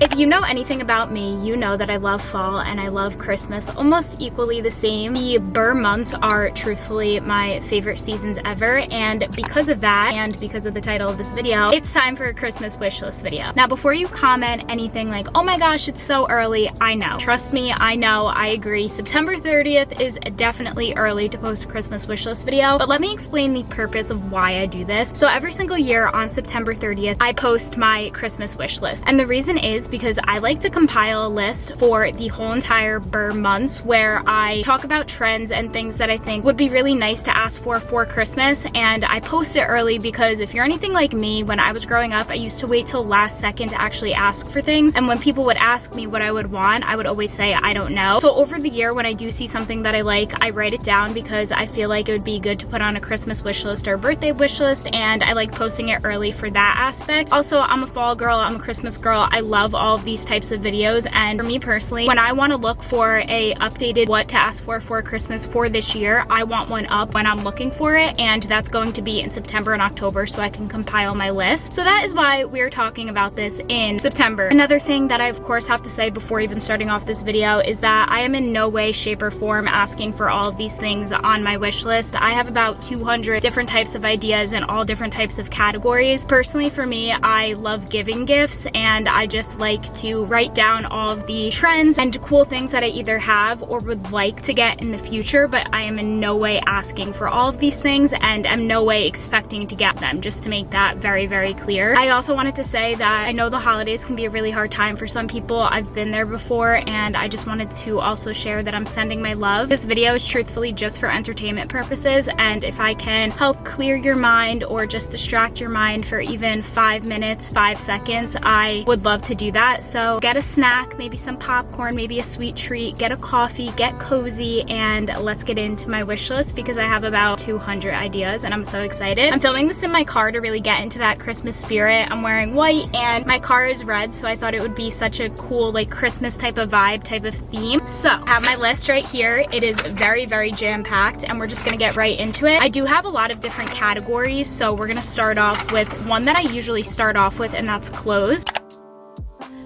If you know anything about me, you know that I love fall and I love Christmas almost equally the same. The Burr months are truthfully my favorite seasons ever, and because of that, and because of the title of this video, it's time for a Christmas wish list video. Now, before you comment anything like, oh my gosh, it's so early, I know. Trust me, I know, I agree. September 30th is definitely early to post a Christmas wish list video, but let me explain the purpose of why I do this. So every single year on September 30th, I post my Christmas wish list, and the reason is because I like to compile a list for the whole entire Burr months where I talk about trends and things that I think would be really nice to ask for Christmas, and I post it early because if you're anything like me, when I was growing up, I used to wait till last second to actually ask for things, and when people would ask me what I would want, I would always say, I don't know. So over the year, when I do see something that I like, I write it down because I feel like it would be good to put on a Christmas wish list or a birthday wish list, and I like posting it early for that aspect. Also, I'm a fall girl, I'm a Christmas girl, I love all of these types of videos, and for me personally, when I want to look for a updated what to ask for Christmas for this year, I want one up when I'm looking for it, and that's going to be in September and October so I can compile my list. So that is why we're talking about this in September. Another thing that I of course have to say before even starting off this video is that I am in no way, shape, or form asking for all of these things on my wish list. I have about 200 different types of ideas in all different types of categories. Personally, for me, I love giving gifts, and I just like to write down all of the trends and cool things that I either have or would like to get in the future, but I am in no way asking for all of these things and am no way expecting to get them, just to make that very, very clear. I also wanted to say that I know the holidays can be a really hard time for some people. I've been there before, and I just wanted to also share that I'm sending my love. This video is truthfully just for entertainment purposes, and if I can help clear your mind or just distract your mind for even 5 minutes, 5 seconds, I would love to do that. So get a snack, maybe some popcorn, maybe a sweet treat, get a coffee, get cozy, and let's get into my wish list because I have about 200 ideas and I'm so excited. I'm filming this in my car to really get into that Christmas spirit. I'm wearing white and my car is red, so I thought it would be such a cool like Christmas type of vibe, type of theme. So I have my list right here. It is very, very jam-packed and we're just gonna get right into it. I do have a lot of different categories, so we're gonna start off with one that I usually start off with, and that's clothes.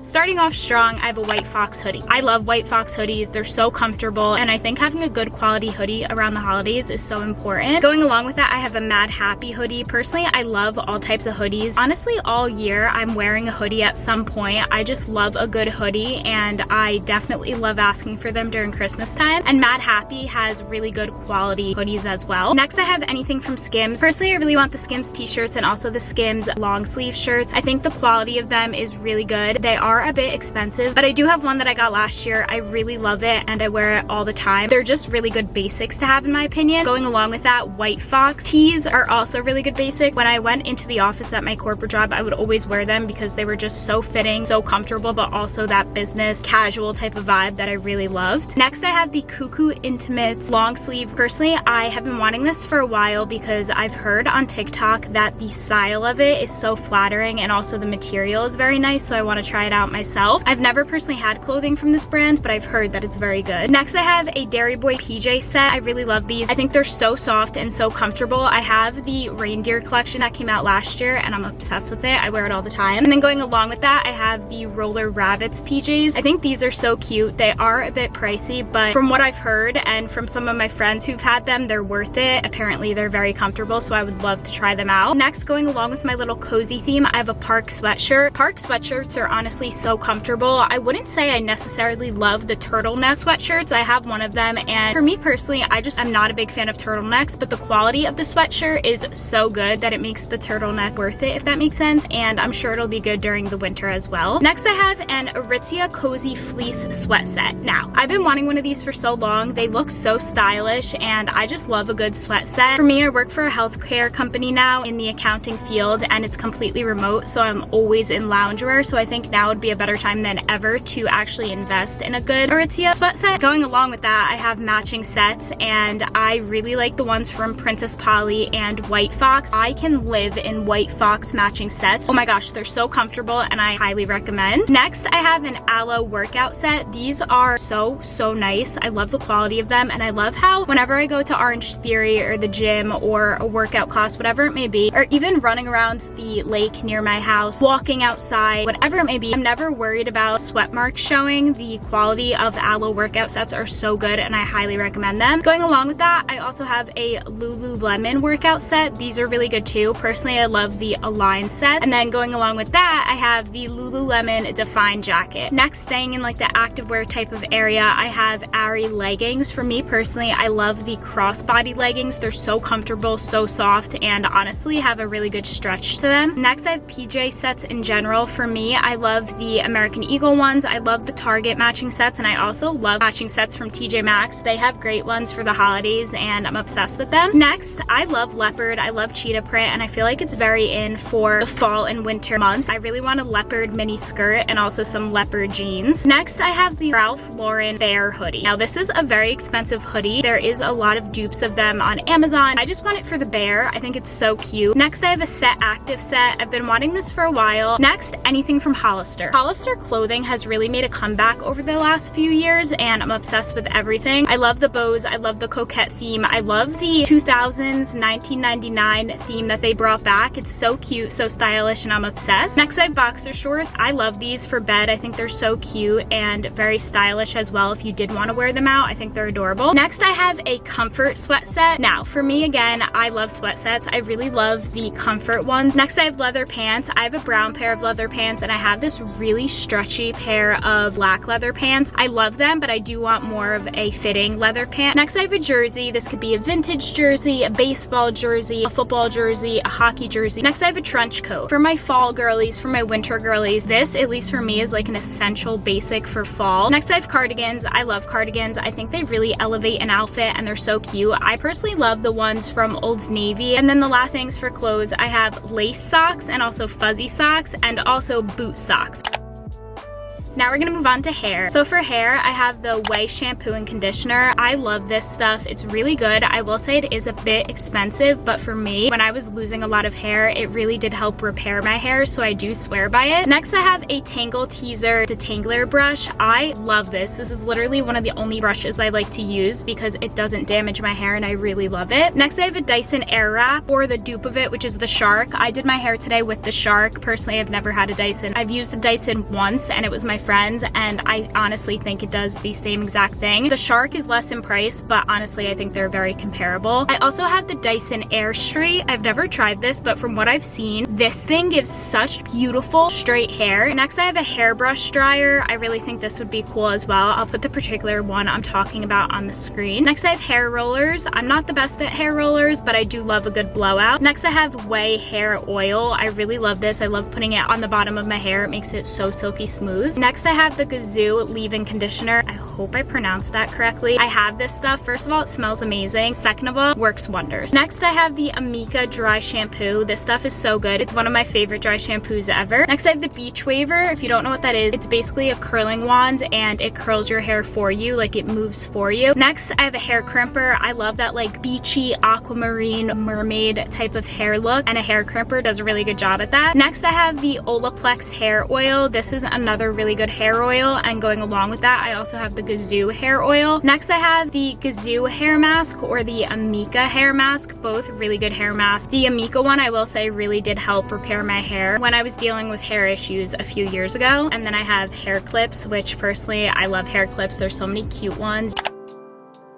Starting off strong, I have a White Fox hoodie. I love White Fox hoodies. They're so comfortable, and I think having a good quality hoodie around the holidays is so important. Going along with that, I have a Mad Happy hoodie. Personally, I love all types of hoodies. Honestly, all year, I'm wearing a hoodie at some point. I just love a good hoodie, and I definitely love asking for them during Christmas time, and Mad Happy has really good quality hoodies as well. Next, I have anything from Skims. Personally, I really want the Skims t-shirts and also the Skims long sleeve shirts. I think the quality of them is really good. They are a bit expensive, but I do have one that I got last year. I really love it and I wear it all the time. They're just really good basics to have in my opinion. Going along with that, White Fox tees are also really good basics. When I went into the office at my corporate job, I would always wear them because they were just so fitting, so comfortable, but also that business casual type of vibe that I really loved. Next, I have the Cuckoo Intimates long sleeve. Personally, I have been wanting this for a while because I've heard on TikTok that the style of it is so flattering and also the material is very nice, so I want to try it out myself. I've never personally had clothing from this brand, but I've heard that it's very good. Next, I have a Dairy Boy PJ set. I really love these. I think they're so soft and so comfortable. I have the reindeer collection that came out last year and I'm obsessed with it. I wear it all the time. And then going along with that, I have the Roller Rabbits PJs. I think these are so cute. They are a bit pricey, but from what I've heard and from some of my friends who've had them, they're worth it. Apparently, they're very comfortable, so I would love to try them out. Next, going along with my little cozy theme, I have a Park sweatshirt. Park sweatshirts are honestly so comfortable. I wouldn't say I necessarily love the turtleneck sweatshirts. I have one of them, and for me personally, I'm not a big fan of turtlenecks, but the quality of the sweatshirt is so good that it makes the turtleneck worth it, if that makes sense, and I'm sure it'll be good during the winter as well. Next, I have an Aritzia Cozy Fleece sweat set. Now, I've been wanting one of these for so long. They look so stylish, and I just love a good sweat set. For me, I work for a healthcare company now in the accounting field, and it's completely remote, so I'm always in loungewear, so I think now would be a better time than ever to actually invest in a good Aritzia sweat set. Going along with that, I have matching sets, and I really like the ones from Princess Polly and White Fox. I can live in White Fox matching sets. Oh my gosh, they're so comfortable and I highly recommend. Next, I have an Aloe workout set. These are so nice. I love the quality of them, and I love how whenever I go to Orange Theory or the gym or a workout class, whatever it may be, or even running around the lake near my house, walking outside, whatever it may be, I'm never ever worried about sweat marks showing, the quality of the Aloe workout sets are so good and I highly recommend them. Going along with that, I also have a Lululemon workout set. These are really good too. Personally, I love the Align set. And then going along with that, I have the Lululemon Define jacket. Next, staying in like the activewear type of area, I have Aerie leggings. For me personally, I love the crossbody leggings. They're so comfortable, so soft, and honestly have a really good stretch to them. Next, I have PJ sets in general. For me, I love the American Eagle ones. I love the Target matching sets, and I also love matching sets from TJ Maxx. They have great ones for the holidays, and I'm obsessed with them. Next, I love leopard. I love cheetah print, and I feel like it's very in for the fall and winter months. I really want a leopard mini skirt and also some leopard jeans. Next, I have the Ralph Lauren Bear hoodie. Now, this is a very expensive hoodie. There is a lot of dupes of them on Amazon. I just want it for the bear. I think it's so cute. Next, I have a Set Active set. I've been wanting this for a while. Next, anything from Hollister. Hollister clothing has really made a comeback over the last few years, and I'm obsessed with everything. I love the bows. I love the coquette theme. I love the 2000s 1999 theme that they brought back. It's so cute, so stylish, and I'm obsessed. Next, I have boxer shorts. I love these for bed. I think they're so cute and very stylish as well. If you did want to wear them out, I think they're adorable. Next, I have a comfort sweat set. Now, for me, again, I love sweat sets. I really love the comfort ones. Next, I have leather pants. I have a brown pair of leather pants, and I have this really stretchy pair of black leather pants. I love them, but I do want more of a fitting leather pant. Next, I have a jersey. This could be a vintage jersey, a baseball jersey, a football jersey, a hockey jersey. Next, I have a trench coat. For my fall girlies, for my winter girlies, this, at least for me, is like an essential basic for fall. Next, I have cardigans. I love cardigans. I think they really elevate an outfit, and they're so cute. I personally love the ones from Old Navy. And then the last things for clothes, I have lace socks and also fuzzy socks and also boot socks. Now we're gonna move on to hair. So for hair, I have the Way shampoo and conditioner. I love this stuff. It's really good. I will say it is a bit expensive, but for me, when I was losing a lot of hair, it really did help repair my hair, so I do swear by it. Next, I have a Tangle Teaser detangler brush. I love this. This is literally one of the only brushes I like to use because it doesn't damage my hair, and I really love it. Next, I have a Dyson Airwrap, or the dupe of it, which is the Shark. I did my hair today with the Shark. Personally, I've never had a Dyson. I've used the Dyson once, and it was my friends, and I honestly think it does the same exact thing. The Shark is less in price, but honestly I think they're very comparable. I also have the Dyson Airstreet. I've never tried this, but from what I've seen, this thing gives such beautiful straight hair. Next, I have a hairbrush dryer. I really think this would be cool as well. I'll put the particular one I'm talking about on the screen. Next, I have hair rollers. I'm not the best at hair rollers, but I do love a good blowout. Next, I have Way hair oil. I really love this. I love putting it on the bottom of my hair. It makes it so silky smooth. Next, I have the Gazoo leave-in conditioner. I hope I pronounced that correctly. I have this stuff. First of all, it smells amazing. Second of all, works wonders. Next, I have the Amika dry shampoo. This stuff is so good. It's one of my favorite dry shampoos ever. Next, I have the Beach Waver. If you don't know what that is, it's basically a curling wand, and it curls your hair for you, like it moves for you. Next, I have a hair crimper. I love that like beachy aquamarine mermaid type of hair look, and a hair crimper does a really good job at that. Next, I have the Olaplex hair oil. This is another really good hair oil, and going along with that, I also have the Gazoo hair oil. Next, I have the Gazoo hair mask, or the Amika hair mask. Both really good hair masks. The Amika one, I will say, really did help repair my hair when I was dealing with hair issues a few years ago. And then I have hair clips, which personally, I love hair clips. There's so many cute ones.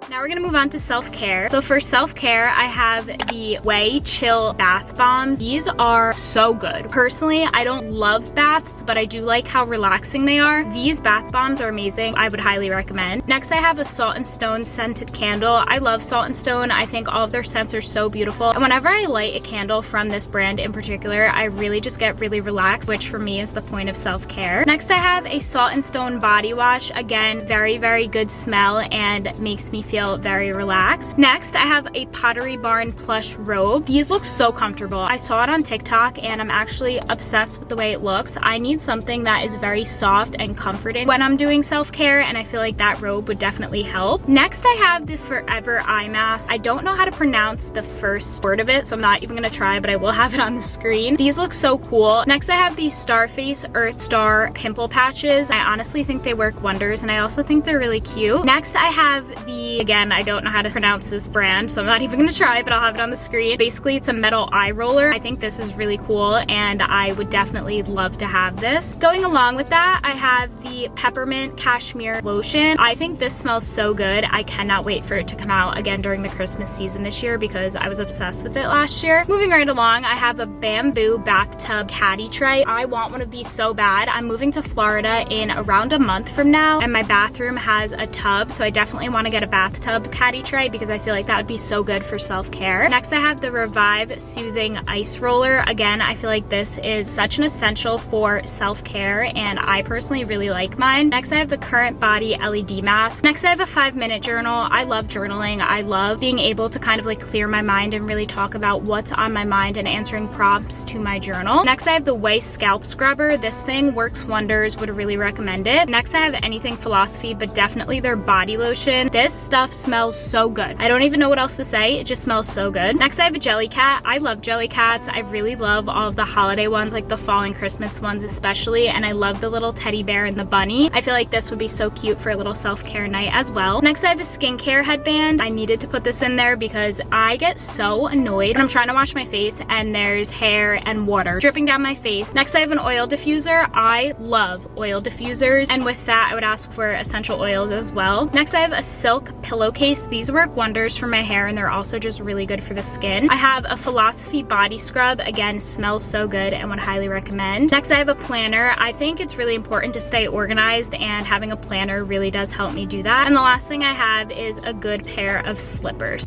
Now we're gonna move on to self-care. So for self-care, I have the Way Chill Bath Bombs. These are so good. Personally, I don't love baths, but I do like how relaxing they are. These bath bombs are amazing. I would highly recommend. Next, I have a Salt & Stone scented candle. I love Salt & Stone. I think all of their scents are so beautiful. And whenever I light a candle from this brand in particular, I really just get really relaxed, which for me is the point of self-care. Next, I have a Salt & Stone body wash. Again, very, very good smell and makes me feel very relaxed. Next, I have a Pottery Barn plush robe. These look so comfortable. I saw it on TikTok and I'm actually obsessed with the way it looks. I need something that is very soft and comforting when I'm doing self-care, and I feel like that robe would definitely help. Next, I have the Forever Eye Mask. I don't know how to pronounce the first word of it, so I'm not even gonna try, but I will have it on the screen. These look so cool. Next, I have the Starface Earth Star pimple patches. I honestly think they work wonders, and I also think they're really cute. Next, I have the, again, Again, I don't know how to pronounce this brand, so I'm not even gonna try, but I'll have it on the screen. Basically, it's a metal eye roller. I think this is really cool, and I would definitely love to have this. Going along with that, I have the peppermint cashmere lotion. I think this smells so good. I cannot wait for it to come out again during the Christmas season this year because I was obsessed with it last year. Moving right along, I have a bamboo bathtub caddy tray. I want one of these so bad. I'm moving to Florida in around a month from now, and my bathroom has a tub, so I definitely want to get a bathtub caddy tray because I feel like that would be so good for self-care. Next, I have the Revive Soothing Ice Roller. Again, I feel like this is such an essential for self-care, and I personally really like mine. Next, I have the Current Body LED Mask. Next, I have a 5-minute journal. I love journaling. I love being able to kind of like clear my mind and really talk about what's on my mind and answering prompts to my journal. Next, I have the Way Scalp Scrubber. This thing works wonders. Would really recommend it. Next, I have Anything Philosophy, but definitely their body lotion. This stuff smells so good. I don't even know what else to say. It just smells so good. Next, I have a Jelly Cat. I love Jelly Cats. I really love all of the holiday ones, like the fall and Christmas ones especially, and I love the little teddy bear and the bunny. I feel like this would be so cute for a little self-care night as well. Next, I have a skincare headband. I needed to put this in there because I get so annoyed when I'm trying to wash my face and there's hair and water dripping down my face. Next, I have an oil diffuser. I love oil diffusers, and with that, I would ask for essential oils as well. Next, I have a silk pillowcase. These work wonders for my hair, and they're also just really good for the skin. I have a Philosophy body scrub. Again, smells so good and would highly recommend. Next, I have a planner. I think it's really important to stay organized, and having a planner really does help me do that. And the last thing I have is a good pair of slippers.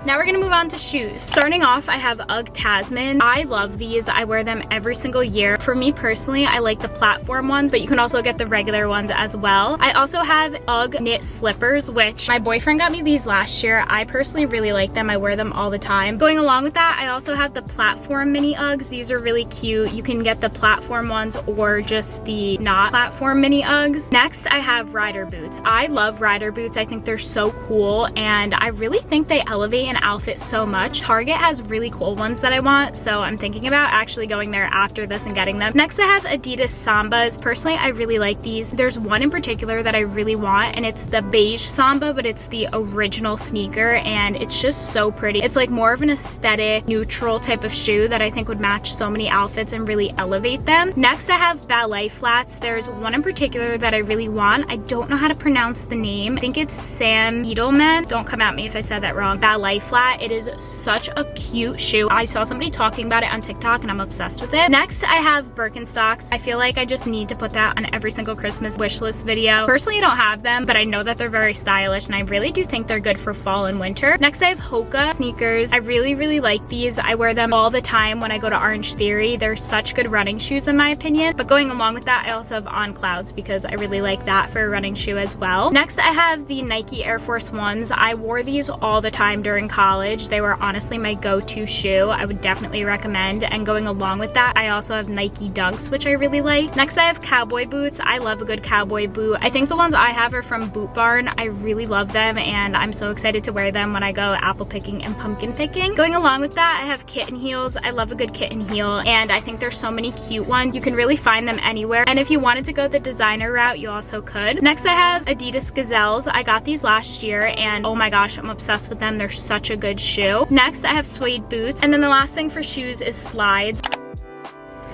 Now we're gonna move on to shoes. Starting off, I have UGG Tasman. I love these. I wear them every single year. For me personally, I like the platform ones, but you can also get the regular ones as well. I also have UGG knit slippers, which my boyfriend got me these last year. I personally really like them. I wear them all the time. Going along with that, I also have the platform mini UGGs. These are really cute. You can get the platform ones or just the not platform mini UGGs. Next, I have rider boots. I love rider boots. I think they're so cool, and I really think they elevate an outfit so much. Target has really cool ones that I want, so I'm thinking about actually going there after this and getting them. Next, I have Adidas Sambas. Personally, I really like these. There's one in particular that I really want, and it's the beige Samba, but it's the original sneaker, and it's just so pretty. It's like more of an aesthetic, neutral type of shoe that I think would match so many outfits and really elevate them. Next, I have ballet flats. There's one in particular that I really want. I don't know how to pronounce the name. I think it's Sam Edelman. Don't come at me if I said that wrong. Ballet flat. It is such a cute shoe. I saw somebody talking about it on TikTok and I'm obsessed with it. Next, I have Birkenstocks. I feel like I just need to put that on every single Christmas wish list video. Personally, I don't have them, but I know that they're very stylish and I really do think they're good for fall and winter. Next, I have Hoka sneakers. I really like these. I wear them all the time when I go to Orange Theory. They're such good running shoes in my opinion. But going along with that, I also have On Clouds because I really like that for a running shoe as well. Next, I have the Nike Air Force Ones. I wore these all the time during college. They were honestly my go-to shoe. I would definitely recommend. And going along with that, I also have Nike Dunks, which I really like. Next, I have cowboy boots. I love a good cowboy boot. I think the ones I have are from Boot Barn. I really love them and I'm so excited to wear them when I go apple picking and pumpkin picking. Going along with that, I have kitten heels. I love a good kitten heel and I think there's so many cute ones. You can really find them anywhere. And if you wanted to go the designer route, you also could. Next, I have Adidas Gazelles. I got these last year and oh my gosh, I'm obsessed with them. They're such a good shoe. Next, I have suede boots. And then the last thing for shoes is slides.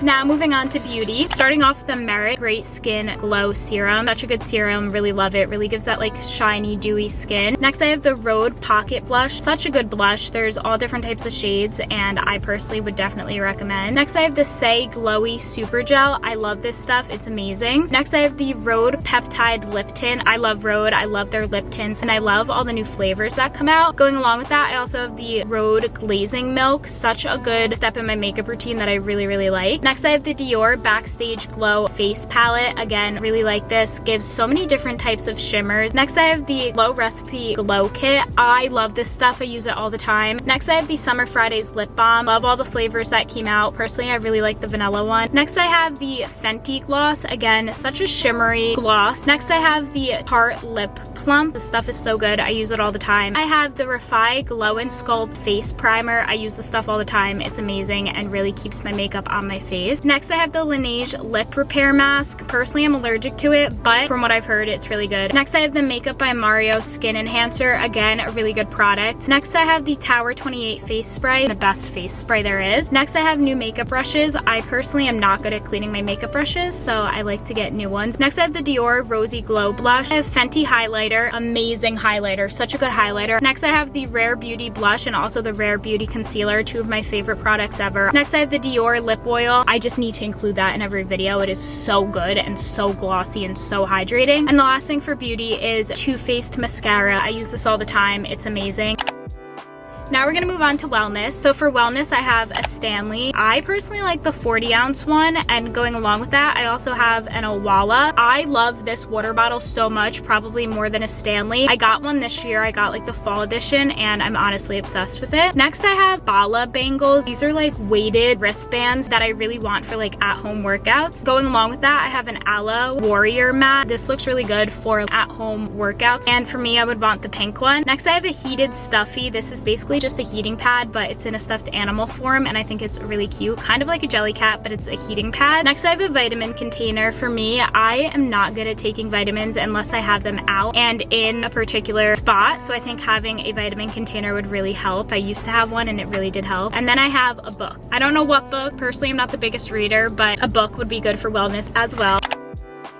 Now moving on to beauty. Starting off with the Merit Great Skin Glow Serum. Such a good serum, really love it. Really gives that like shiny, dewy skin. Next I have the Rhode Pocket Blush. Such a good blush. There's all different types of shades and I personally would definitely recommend. Next I have the Say Glowy Super Gel. I love this stuff, it's amazing. Next I have the Rhode Peptide Lip Tint. I love Rhode, I love their lip tints and I love all the new flavors that come out. Going along with that, I also have the Rhode Glazing Milk. Such a good step in my makeup routine that I really like. Next I have the Dior Backstage Glow Face Palette. Again, really like this. Gives so many different types of shimmers. Next I have the Glow Recipe Glow Kit. I love this stuff. I use it all the time. Next I have the Summer Fridays Lip Balm. Love all the flavors that came out. Personally, I really like the vanilla one. Next I have the Fenty Gloss. Again, such a shimmery gloss. Next I have the Tarte Lip Plump. This stuff is so good. I use it all the time. I have the Refi Glow and Sculpt Face Primer. I use this stuff all the time. It's amazing and really keeps my makeup on my face taste. Next, I have the Laneige Lip Repair Mask. Personally, I'm allergic to it, but from what I've heard, it's really good. Next, I have the Makeup by Mario Skin Enhancer. Again, a really good product. Next, I have the Tower 28 Face Spray, the best face spray there is. Next, I have new makeup brushes. I personally am not good at cleaning my makeup brushes, so I like to get new ones. Next, I have the Dior Rosy Glow Blush. I have Fenty Highlighter. Amazing highlighter. Such a good highlighter. Next, I have the Rare Beauty Blush and also the Rare Beauty Concealer, two of my favorite products ever. Next, I have the Dior Lip Oil. I just need to include that in every video. It is so good and so glossy and so hydrating. And the last thing for beauty is Too Faced Mascara. I use this all the time. It's amazing. Now we're gonna move on to wellness. So for wellness, I have a Stanley. I personally like the 40-ounce one, and going along with that, I also have an Owala. I love this water bottle so much, probably more than a Stanley. I got one this year. I got like the fall edition, and I'm honestly obsessed with it. Next, I have Bala bangles. These are like weighted wristbands that I really want for like at-home workouts. Going along with that, I have an Aloe Warrior mat. This looks really good for at-home workouts, and for me, I would want the pink one. Next, I have a Heated Stuffy. This is basically just a heating pad, but it's in a stuffed animal form, and I think it's really cute, kind of like a jelly cat, but it's a heating pad. Next, I have a vitamin container. For me, I am not good at taking vitamins unless I have them out and in a particular spot, so I think having a vitamin container would really help. I used to have one and it really did help. And then I have a book. I don't know what book. Personally, I'm not the biggest reader, but a book would be good for wellness as well.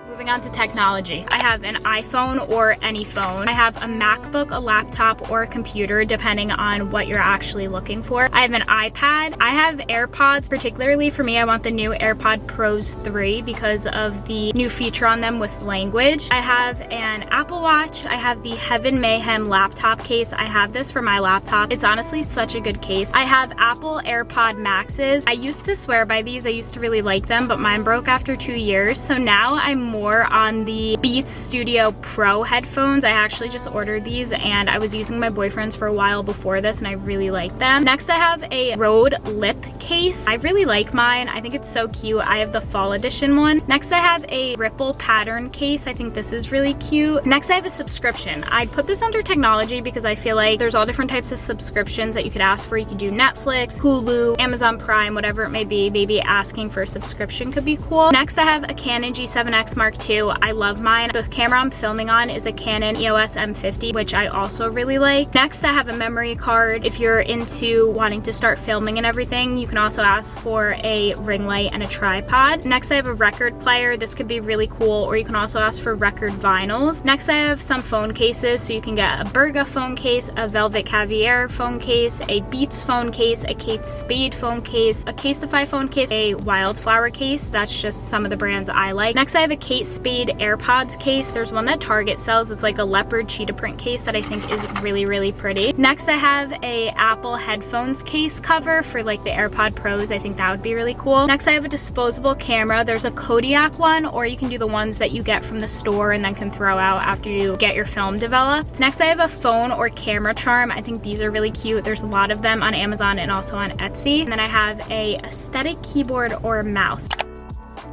Moving on to technology. I have an iPhone or any phone. I have a MacBook, a laptop, or a computer, depending on what you're actually looking for. I have an iPad. I have AirPods. Particularly for me, I want the new AirPod Pros 3 because of the new feature on them with language. I have an Apple Watch. I have the Heaven Mayhem laptop case. I have this for my laptop. It's honestly such a good case. I have Apple AirPod Maxes. I used to swear by these. I used to really like them, but mine broke after 2 years. So now I'm more on the Beats Studio Pro headphones. I actually just ordered these, and I was using my boyfriend's for a while before this, and I really like them. Next, I have a Rode lip case. I really like mine. I think it's so cute. I have the fall edition one. Next, I have a Ripple pattern case. I think this is really cute. Next, I have a subscription. I put this under technology because I feel like there's all different types of subscriptions that you could ask for. You could do Netflix, Hulu, Amazon Prime, whatever it may be. Maybe asking for a subscription could be cool. Next, I have a Canon G7X Mark II. I love mine. The camera I'm filming on is a Canon EOS M50, which I also really like. Next, I have a memory card. If you're into wanting to start filming and everything, you can also ask for a ring light and a tripod. Next, I have a record player. This could be really cool, or you can also ask for record vinyls. Next, I have some phone cases, so you can get a Berga phone case, a Velvet Caviar phone case, a Beats phone case, a Kate Spade phone case, a Casetify phone case, a Wildflower case. That's just some of the brands I like. Next, I have a Kate Spade AirPods case. There's one that Target sells. It's like a leopard cheetah print case that I think is really, really pretty. Next, I have a Apple headphones case cover for like the AirPod Pros. I think that would be really cool. Next, I have a disposable camera. There's a Kodiak one, or you can do the ones that you get from the store and then can throw out after you get your film developed. Next, I have a phone or camera charm. I think these are really cute. There's a lot of them on Amazon and also on Etsy. And then I have a aesthetic keyboard or mouse.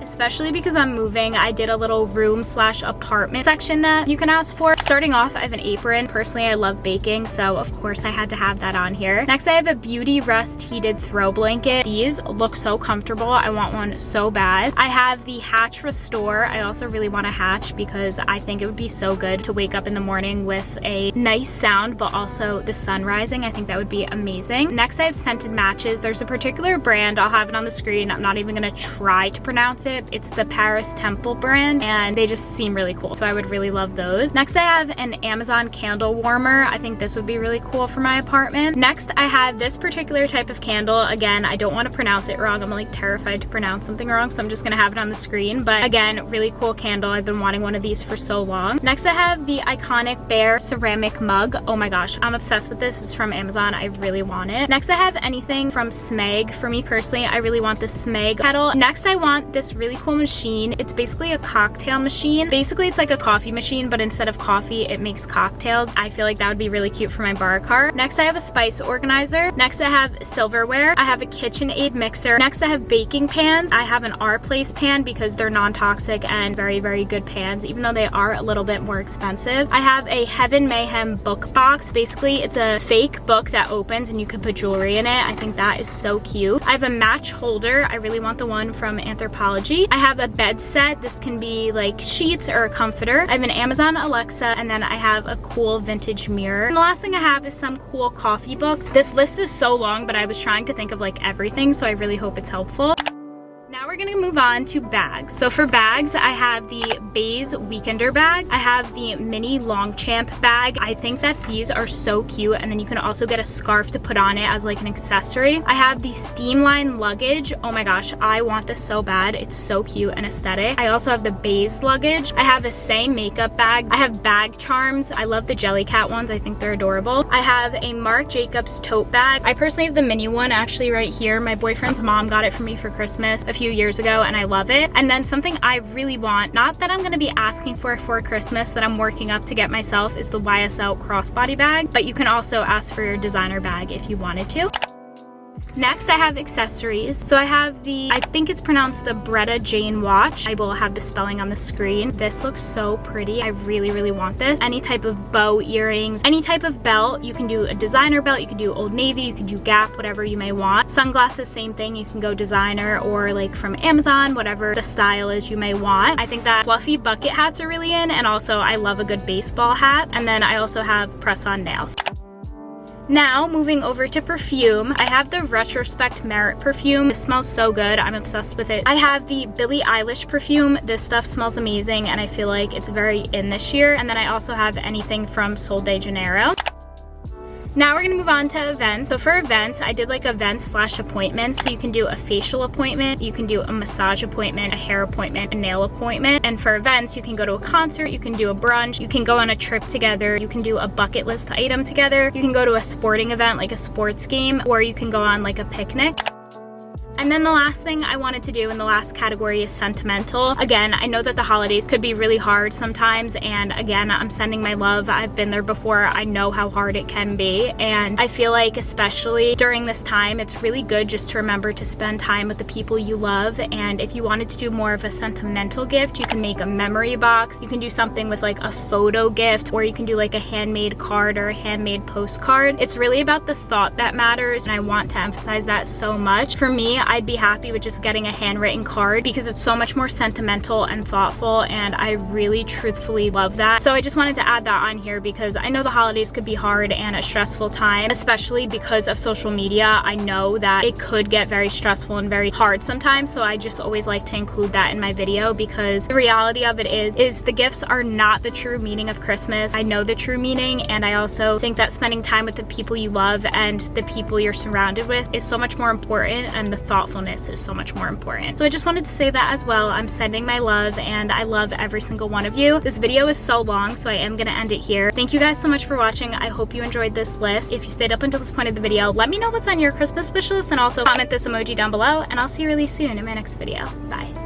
Especially because I'm moving, I did a little room/apartment section that you can ask for. Starting off, I have an apron. Personally, I love baking, so of course I had to have that on here. Next, I have a Beauty Rest heated throw blanket. These look so comfortable. I want one so bad. I have the Hatch Restore. I also really want a Hatch because I think it would be so good to wake up in the morning with a nice sound, but also the sun rising. I think that would be amazing. Next, I have scented matches. There's a particular brand. I'll have it on the screen. I'm not even gonna try to pronounce it. It's the Paris Temple brand, and they just seem really cool, so I would really love those. Next, I have an Amazon candle warmer. I think this would be really cool for my apartment. Next, I have this particular type of candle. Again, I don't want to pronounce it wrong. I'm like terrified to pronounce something wrong, so I'm just gonna have it on the screen. But again, really cool candle. I've been wanting one of these for so long. Next, I have the iconic Bear ceramic mug. Oh my gosh, I'm obsessed with this. It's from Amazon. I really want it. Next, I have anything from Smeg. For me personally, I really want the Smeg kettle. Next, I want this really cool machine. It's basically a cocktail machine. Basically, it's like a coffee machine, but instead of coffee, coffee, it makes cocktails. I feel like that would be really cute for my bar cart. Next, I have a spice organizer. Next, I have silverware. I have a KitchenAid mixer. Next, I have baking pans. I have an Our Place pan because they're non-toxic and very, very good pans, even though they are a little bit more expensive. I have a Heaven Mayhem book box. Basically, it's a fake book that opens and you can put jewelry in it. I think that is so cute. I have a match holder. I really want the one from Anthropologie. I have a bed set. This can be like sheets or a comforter. I have an Amazon Alexa, and then I have a cool vintage mirror. And the last thing I have is some cool coffee books. This list is so long, but I was trying to think of like everything, so I really hope it's helpful. Now we're gonna move on to bags. So for bags, I have the Baze Weekender bag. I have the mini Longchamp bag. I think that these are so cute, and then you can also get a scarf to put on it as like an accessory. I have the Steamline luggage. Oh my gosh, I want this so bad. It's so cute and aesthetic. I also have the Baze luggage. I have a Say makeup bag. I have bag charms. I love the Jellycat ones. I think they're adorable. I have a Marc Jacobs tote bag. I personally have the mini one actually right here. My boyfriend's mom got it for me for Christmas a few years ago, and I love it. And then something I really want, not that I'm going to be asking for Christmas, that I'm working up to get myself, is the YSL crossbody bag, but you can also ask for your designer bag if you wanted to. Next, I have accessories. So I have the, I think it's pronounced the Bretta Jane watch. I will have the spelling on the screen. This looks so pretty. I really, really want this. Any type of bow earrings, any type of belt. You can do a designer belt, you can do Old Navy, you can do Gap, whatever you may want. Sunglasses, same thing. You can go designer or like from Amazon, whatever the style is you may want. I think that fluffy bucket hats are really in, and also I love a good baseball hat. And then I also have press-on nails. Now, moving over to perfume, I have the Retrospect Merit perfume. This smells so good. I'm obsessed with it. I have the Billie Eilish perfume. This stuff smells amazing, and I feel like it's very in this year. And then I also have anything from Sol de Janeiro. Now we're gonna move on to events. So for events, I did like events/appointments. So you can do a facial appointment, you can do a massage appointment, a hair appointment, a nail appointment. And for events, you can go to a concert, you can do a brunch, you can go on a trip together, you can do a bucket list item together, you can go to a sporting event like a sports game, or you can go on like a picnic. And then the last thing I wanted to do in the last category is sentimental. Again, I know that the holidays could be really hard sometimes, and again, I'm sending my love. I've been there before. I know how hard it can be, and I feel like especially during this time, it's really good just to remember to spend time with the people you love. And if you wanted to do more of a sentimental gift, you can make a memory box. You can do something with like a photo gift, or you can do like a handmade card or a handmade postcard. It's really about the thought that matters, and I want to emphasize that so much. For me, I'd be happy with just getting a handwritten card because it's so much more sentimental and thoughtful, and I really truthfully love that. So I just wanted to add that on here because I know the holidays could be hard and a stressful time, especially because of social media. I know that it could get very stressful and very hard sometimes, so I just always like to include that in my video because the reality of it is the gifts are not the true meaning of Christmas. I know the true meaning, and I also think that spending time with the people you love and the people you're surrounded with is so much more important, and the thoughtfulness is so much more important. So I just wanted to say that as well. I'm sending my love, and I love every single one of you. This video is so long, so I am gonna end it here. Thank you guys so much for watching. I hope you enjoyed this list. If you stayed up until this point of the video, let me know what's on your Christmas wish list, and also comment this emoji down below, and I'll see you really soon in my next video. Bye.